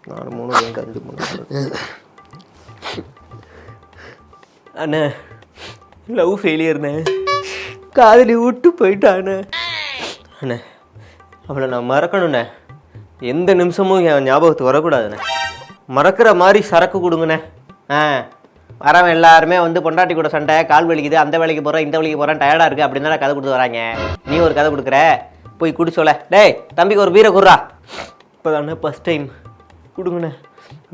4 3 5 3 அண்ணே லவ் ஃபெயிலியர்ண்ணே. காதலி விட்டு போயிட்டாண்ணே. அண்ணே அவளை நான் மறக்கணுண்ணே. எந்த நிமிஷமும் என் ஞாபகத்துக்கு வரக்கூடாதுண்ணே. மறக்கிற மாதிரி சரக்கு கொடுங்கண்ணே. வரவன் எல்லாருமே வந்து பொண்டாட்டி கூட சண்டை, கால் வலிக்குது, அந்த வேலைக்கு போகிறேன் இந்த வேலைக்கு போகிறேன், டயர்டாக இருக்குது அப்படின்னு தான் கதை கொடுத்து வராங்க. நீ ஒரு கதை கொடுக்குற, போய் குடி சொல்ல. டேய் தம்பிக்கு ஒரு பீரை குடுறா. இப்போ தானே ஃபஸ்ட் டைம் கொடுங்கண்ணே.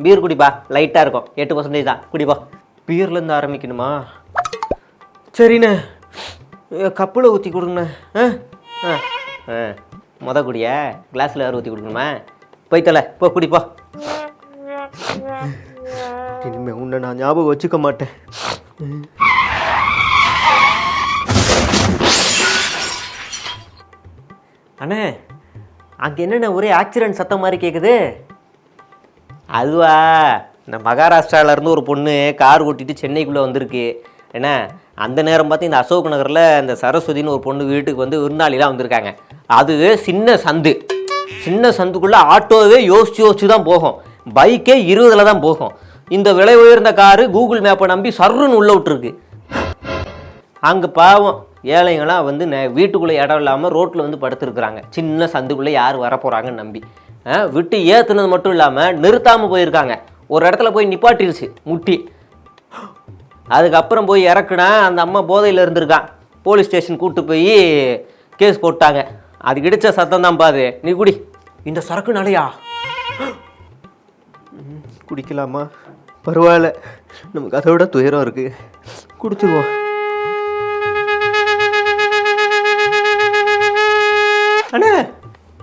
பீர் குடிப்பா, லைட்டாக இருக்கும், 8% தான் குடிப்பா. பீர்லேருந்து ஆரம்பிக்கணுமா? சரிண்ணே, கப்பில் ஊற்றி கொடுங்கண்ணே. மொதல் குடிய கிளாஸில் யாரும் ஊற்றி கொடுக்கணுமா? போய்த்தல போ குடிப்பா. இனிமேல் உன்னை நான் ஞாபகம் வச்சுக்க மாட்டேன். அண்ணே அங்கே என்னென்ன ஒரே ஆக்சிடென்ட் சத்தம் மாதிரி கேட்குது? அதுவா, இந்த மகாராஷ்டிராவிலேருந்து ஒரு பொண்ணு கார் ஓட்டிட்டு சென்னைக்குள்ளே வந்திருக்கு. ஏன்னா அந்த நேரம் பார்த்து இந்த அசோக் நகரில் இந்த சரஸ்வதினு ஒரு பொண்ணு வீட்டுக்கு வந்து விருந்தாளிலாம் வந்திருக்காங்க. அது சின்ன சந்துக்குள்ளே ஆட்டோவே யோசிச்சு தான் போகும், பைக்கே 20 தான் போகும். இந்த விலை உயர்ந்த காரு கூகுள் மேப்பை நம்பி சர்ருன்னு உள்ளே விட்டுருக்கு. அங்கே பாவம் ஏழைங்களாம் வந்து வீட்டுக்குள்ளே இடம் இல்லாமல் ரோட்டில் வந்து படுத்துருக்குறாங்க. சின்ன சந்துக்குள்ளே யார் வரப்போகிறாங்கன்னு நம்பி விட்டு ஏற்றுனது மட்டும் இல்லாமல் நிறுத்தாமல் போயிருக்காங்க. ஒரு இடத்துல போய் நிப்பாட்டிருச்சு முட்டி. அதுக்கப்புறம் போய் இறக்குனா அந்த அம்மா போதையில் இருந்திருக்கான். போலீஸ் ஸ்டேஷன் கூப்பிட்டு போய் கேஸ் போட்டாங்க. அதுக்கு இடித்த சத்தம் தான் பாது. நீ குடி. இந்த சரக்கு நாளையா குடிக்கலாமா? பரவாயில்ல, நமக்கு அதை விட துயரம் இருக்குது, குடிச்சுக்குவோம். அண்ணே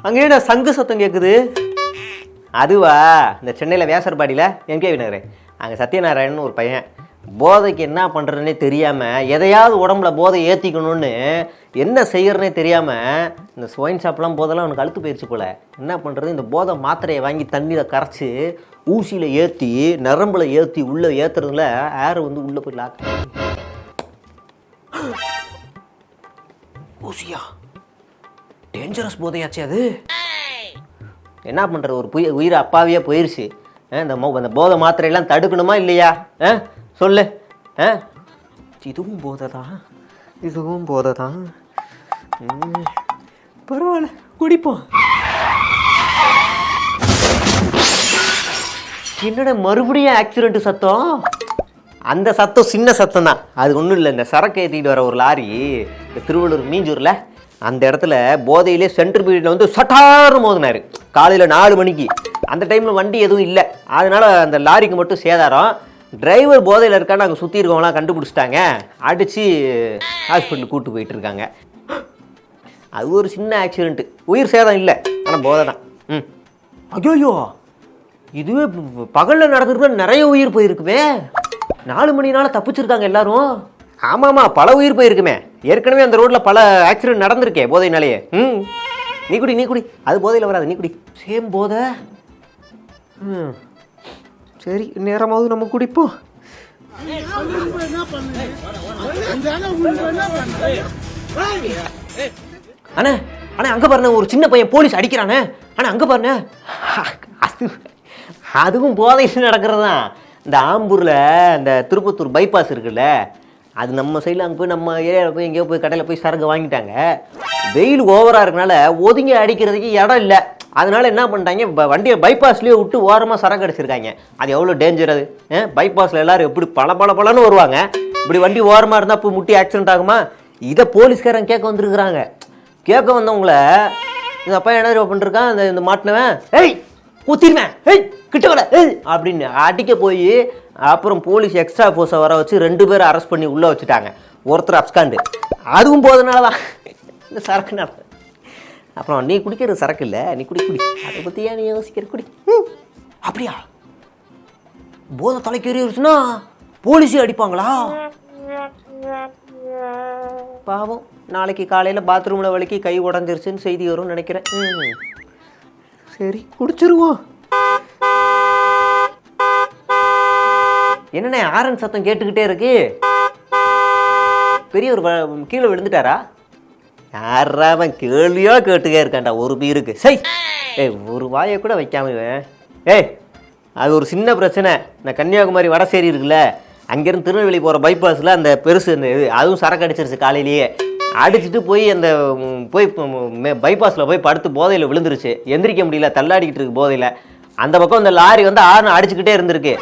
அங்கே என்ன சங்கு சத்தம் கேட்குது? அதுவா, இந்த சென்னையில் வேசர்பாடியில் எம்கே விநகர் அங்கே சத்யநாராயணன் ஒரு பையன் போதைக்கு என்ன பண்ணுறதுனே தெரியாமல், எதையாவது உடம்புல போதை ஏற்றிக்கணும்னு என்ன செய்கிறனே தெரியாமல், இந்த ஸ்வைன் ஷாப்லாம் போதெல்லாம் அவனுக்கு அழுத்து போயிடுச்சு போல். என்ன பண்ணுறது, இந்த போதை மாத்திரையை வாங்கி தண்ணியில் கரைச்சி ஊசியில் ஏற்றி நரம்பில் ஏற்றி உள்ளே ஏற்றுறதுல ஏர் வந்து உள்ளே போய் லாக். ஊசியா? டேஞ்சரஸ் போதையாச்சு அது. என்ன பண்ணுறது, ஒரு உயிர் அப்பாவியே போயிடுச்சு. இந்த போதை மாத்திரையெல்லாம் தடுக்கணுமா இல்லையா? சொல்லு. இதுவும் போதை தான். பரவாயில்ல, குடிப்போம். என்னடா மறுபடியும் ஆக்சிடென்ட் சத்தம்? அந்த சத்தம் சின்ன சத்தம் தான், அது ஒன்றும் இல்லை. இந்த சரக்கு ஏற்றிட்டு வர ஒரு லாரி இந்த திருவள்ளூர் மீஞ்சூரில் அந்த இடத்துல போதையிலே சென்ட்ரல் பீரியடில் வந்து சட்டாரு மோதினார் காலையில் 4 மணிக்கு. அந்த டைமில் வண்டி எதுவும் இல்லை, அதனால் அந்த லாரிக்கு மட்டும் சேதாரம். டிரைவர் போதையில் இருக்கான்னு அங்கே சுற்றி இருக்கவங்களாம் கண்டுபிடிச்சிட்டாங்க, அடித்து ஹாஸ்பிட்டலுக்கு கூப்பிட்டு போயிட்டு இருக்காங்க. அது ஒரு சின்ன ஆக்சிடென்ட்டு, உயிர் சேதம் இல்லை, ஆனால் போதை தான். ஐயோ, இதுவே பகலில் நடந்துருக்குன்னா நிறைய உயிர் போயிருக்குமே. 4 மணினால தப்பிச்சிருக்காங்க எல்லாரும். ஆமாம்மா, பல உயிர் போயிருக்குமே. ஏற்கனவே அந்த ரோட்டில் பல ஆக்சிடென்ட் நடந்திருக்கே போதைனாலேயே. நீ குடி, அது போதையில் வராது, நீ குடி. சேம் போதை. சரி, நேரமாவது நம்ம குடிப்போம். அண்ணே அங்கே பாருண்ணே, ஒரு சின்ன பையன் போலீஸ் அடிக்கிறானே. ஆனால் அங்கே பாருண்ணே, அதுவும் போதையில் நடக்கிறது தான். இந்த ஆம்பூரில் இந்த திருப்பத்தூர் பைபாஸ் இருக்குல்ல, அது நம்ம சைடில் அங்கே போய் நம்ம ஏரியாவில் போய் எங்கேயோ போய் கடையில் போய் சரக்கு வாங்கிட்டாங்க. வெயில் ஓவராக இருக்கனால ஒதுங்கி அடிக்கிறதுக்கு இடம் இல்லை. அதனால என்ன பண்ணிட்டாங்க, வண்டியை பைபாஸ்லேயே விட்டு ஓரமாக சரக்கு அடிச்சிருக்காங்க. அது எவ்வளோ டேஞ்சர் அது. பைபாஸில் எல்லோரும் எப்படி பளபளன்னு வருவாங்க, இப்படி வண்டி ஓரமாக இருந்தால் இப்போ முட்டி ஆக்சிடென்ட் ஆகுமா? இதை போலீஸ்காரன் கேட்க வந்துருக்குறாங்க. கேட்க வந்தவங்கள இந்த அப்பா என்ன பண்ணிருக்கான், இந்த மாட்டினவன் ஊத்திடுவேன், கிட்ட வர அப்படின்னு அடிக்க போய் அப்புறம் போலீஸ் எக்ஸ்ட்ரா ஃபோர்ஸை வர வச்சு 2 பேரை அரெஸ்ட் பண்ணி உள்ளே வச்சுட்டாங்க. ஒருத்தர் அப்ஸ்காண்டு. அதுவும் போதனால தான் இந்த சரக்குனால. அப்புறம் நீ குடிக்கிறது சரக்கு இல்லை, நீ குடி. அதை பற்றி ஏன் நீ யோசிக்கிற? குடி. அப்படியா? போதை தலைக்கு ஏறிடுச்சுன்னா போலீஸே அடிப்பாங்களா? பாவம், நாளைக்கு காலையில் பாத்ரூமில் வலிக்கு கை உடஞ்சிருச்சுன்னு செய்தி வரும்னு நினைக்கிறேன். சரி, குடிச்சிருவோம். என்னண்ணே ஆரன் சத்தம் கேட்டுக்கிட்டே இருக்கு? பெரிய ஒரு கீழே விழுந்துட்டாரா? யாரா அவன் கேள்வியோ கேட்டுக்கே இருக்கான்டா ஒரு பீருக்கு. சரி, ஒரு வாயை கூட வைக்காம அது ஒரு சின்ன பிரச்சனை. இந்த கன்னியாகுமரி வடசேரி இருக்குல்ல, அங்கேருந்து திருநெல்வேலி போகிற பைபாஸில் அந்த பெருசு இந்த இது அதுவும் சரக்கு அடிச்சிருச்சு. காலையிலேயே அடிச்சுட்டு போய் அந்த போய் பைபாஸில் போய் படுத்து போதையில் விழுந்துருச்சு. எந்திரிக்க முடியல, தள்ளாடிக்கிட்டு இருக்கு போதையில். அந்த பக்கம் இந்த லாரி வந்து ஆறுன்னு அடிச்சுக்கிட்டே இருந்திருக்கு.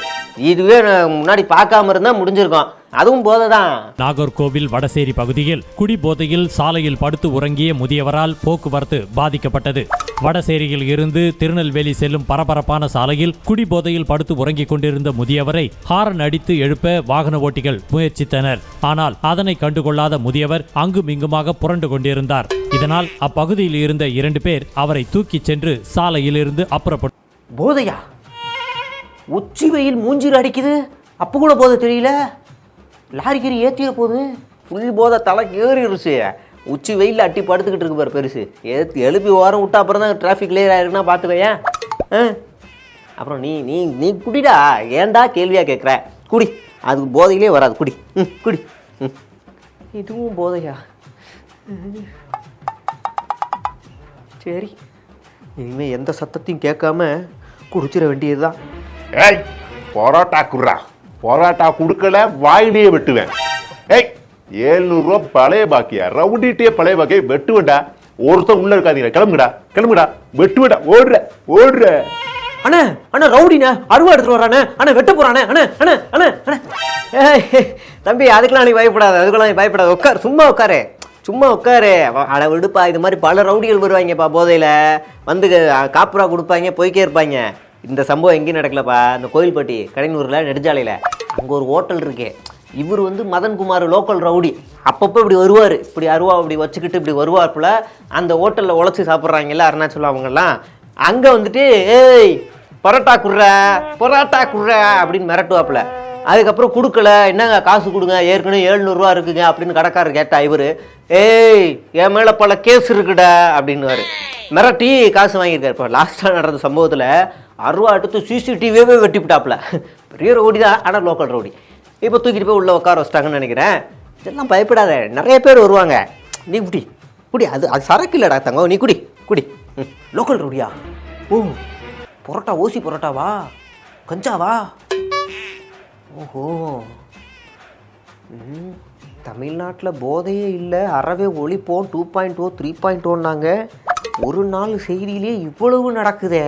இதுவே முன்னாடி பார்க்காம இருந்தால் முடிஞ்சிருக்கும். அதுவும் போதை தான். நாகர்கோவில் வடசேரி பகுதியில் குடிபோதையில் சாலையில் படுத்து உறங்கிய முதியவரால் போக்குவரத்து பாதிக்கப்பட்டது. வடசேரியில் இருந்து திருநெல்வேலி செல்லும் பரபரப்பான சாலையில் குடிபோதையில் படுத்து உறங்கிக் கொண்டிருந்த முதியவரை ஹாரன் அடித்து எழுப்ப வாகன ஓட்டிகள் முயற்சித்தனர். ஆனால் அதனை கண்டுகொள்ளாத முதியவர் அங்கும் இங்குமாக புரண்டு கொண்டிருந்தார். இதனால் அப்பகுதியில் இருந்த 2 பேர் அவரை தூக்கிச் சென்று சாலையில் இருந்து அப்புறப்பட்டு. போதையா? உச்சி வெயில் மூஞ்சில் அடிக்குது, அப்போ கூட போதை தெரியல. லாரிக்கறி ஏற்றிட போகுது, ஃபுல் போதை தலைக்கு ஏறிடுச்சு. உச்சி வெயிலில் அட்டி படுத்துக்கிட்டு இருக்கு பாரு பெருசு. எழுப்பி ஓரம் விட்டா அப்புறம் தான் டிராஃபிக் கிளியர் ஆயிருக்குன்னா பார்த்துக்கோயேன். அப்புறம் நீ நீ நீ குடிடா, ஏன்டா கேள்வியாக கேட்குற? குடி, அதுக்கு போதையிலே வராது. குடி குடி. இதுவும் போதையா? சரி, இனிமேல் எந்த சத்தத்தையும் கேட்காம குடிச்சிட வேண்டியதுதான். ஏய், பரோட்டா குடுறா. பரோட்டா கொடுக்கல வாயிலேயே வெட்டுவேன். ஏய், 700 ரூபா பழைய பாக்கியா, ரவுண்டிட்டே பழைய பாக்கியா வெட்டுவேண்டா. ஒருத்தர் உள்ள இருக்காதீங்க, கிளம்புடா கிளம்புடா, வெட்டுவேடா. ஓடுற ஓடுற. அண்ணா அண்ணா ரவுடிண்ணா, அருவா எடுத்துட்டு வரானே அண்ணா, வெட்ட போறானே அண்ணா அண்ணா அண்ணா அண்ணா. ஏய் தம்பி, அதுக்கெல்லாம் நீ பயப்படாத, அதுக்கெல்லாம் நீ பயப்படாத. உட்கார், சும்மா உட்காரு, சும்மா உட்காரு. அட விடுப்பா, இது மாதிரி பல ரவுடிகள் வருவாங்கப்பா போதையில் வந்து காப்புரா கொடுப்பாங்க, போய்க்கே இருப்பாங்க. இந்த சம்பவம் எங்கேயும் நடக்கலப்பா. இந்த கோயில்பட்டி கடைநூரில் நெடுஞ்சாலையில் அங்கே ஒரு ஹோட்டல் இருக்கு. இவர் வந்து மதன்குமார் லோக்கல் ரவுடி. அப்பப்போ இப்படி வருவார், இப்படி அருவா இப்படி வச்சுக்கிட்டு இப்படி வருவாப்புல. அந்த ஹோட்டலில் உழைச்சி சாப்பிட்றாங்கல்ல அருணாச்சலம் அவங்கெல்லாம், அங்கே வந்துட்டு ஏய் பரோட்டா குடுற பரோட்டா குடுற அப்படின்னு மிரட்டுவாப்புல. அதுக்கப்புறம் கொடுக்கல, என்னங்க காசு கொடுங்க, ஏற்கனவே 700 ரூபா இருக்குங்க அப்படின்னு கடைக்காரர் கேட்டா இவர், ஏய் என் மேலே பல கேஸ் இருக்குடா அப்படின்னுவார். மிரட்டி காசு வாங்கியிருக்காரு. இப்போ லாஸ்ட்டாக நடந்த சம்பவத்தில் அருவா எடுத்து சிசிடிவியே வெட்டிவிட்டாப்புல. பெரிய ரவுடி தான், ஆனால் லோக்கல் ரவுடி. இப்போ தூக்கிட்டு போய் உள்ளே உட்கார வச்சிட்டாங்கன்னு நினைக்கிறேன். இதெல்லாம் பயப்படாத, நிறைய பேர் வருவாங்க. நீ குடி குடி, அது அது சரக்கு இல்லைடா தங்கம், நீ குடி குடி. லோக்கல் ரவுடியா? ஓ, பரோட்டா ஓசி பரோட்டாவா, கஞ்சாவா? ஓஹோ, தமிழ்நாட்டில் போதையே இல்லை, அறவே ஒழிப்போம் 2.0 3.0ன்னாங்க. ஒரு நாள் செய்தியிலே இவ்வளவு நடக்குதே.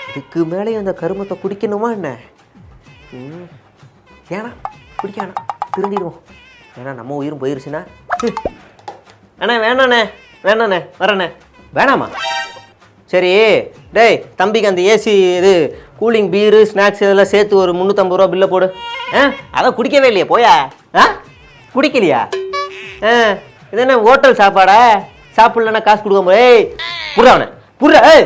இதுக்கு மேலே அந்த கருமத்தை குடிக்கணுமா என்ன? ஏன்னா குடிக்கானா திருந்திடுவோம். ஏன்னா நம்ம உயிரும் போயிருச்சுன்னா. அண்ணே வேணாண்ணே, வேணாண்ணே, வரண்ணே. வேணாமா? சரி டேய், தம்பிக்கு அந்த ஏசி இது கூலிங் பீரு ஸ்நாக்ஸ் இதெல்லாம் சேர்த்து ஒரு 350 ரூபா பில்லை போடு. அதான் குடிக்கவே இல்லையா போயா? குடிக்கலையா? இது என்ன ஹோட்டல் சாப்பாடா? சாப்பிட்லன்னா காசு கொடுக்க முடியும். ஏய் புடுறா அவனை, புடுறா. ஏய்